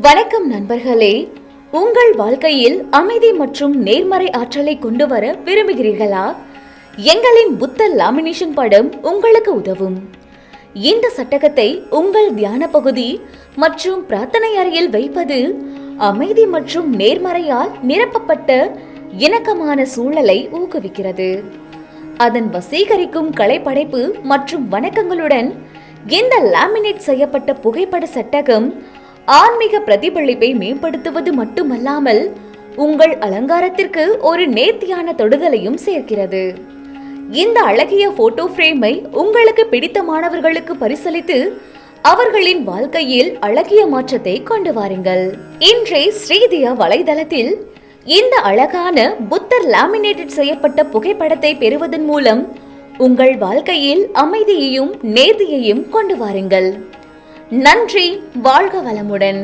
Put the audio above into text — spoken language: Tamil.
வணக்கம் நண்பர்களே, உங்கள் வாழ்க்கையில் அமைதி மற்றும் நேர்மறை ஆற்றலை கொண்டு வர விரும்புகிறீர்களா? எங்களின் புத்த லாமினேஷன் படம் உங்களுக்கு உதவும். இந்த சட்டகத்தை உங்கள் தியான பகுதி மற்றும் பிரார்த்தனை அறையில் வைப்பது அமைதி மற்றும் நேர்மறையால் நிரப்பப்பட்ட இணக்கமான சூழலை ஊக்குவிக்கிறது. அதன் வசீகரிக்கும் கலைப்படைப்பு மற்றும் வணக்கங்களுடன் இந்த லாமினேட் செய்யப்பட்ட புகைப்பட சட்டகம் ஆன்மீக பிரதிபலிப்பை மேம்படுத்துவது மட்டுமல்லாமல் உங்கள் அலங்காரத்திற்கு ஒரு நேர்த்தியான தொடுதலையும் சேர்க்கிறது. இந்த அழகிய போட்டோ பிரேமை உங்களுக்கு பிடித்தமானவர்களுக்கு பரிசளித்து அவர்களின் வாழ்க்கையில் அழகிய மாற்றத்தை கொண்டு வாருங்கள். இன்றே ஸ்ரீதியா வலைதளத்தில் இந்த அழகான புத்தர் லாமினேட் செய்யப்பட்ட புகைப்படத்தை பெறுவதன் மூலம் உங்கள் வாழ்க்கையில் அமைதியையும் நேர்த்தியையும் கொண்டு வாருங்கள். நன்றி. வாழ்க வளமுடன்.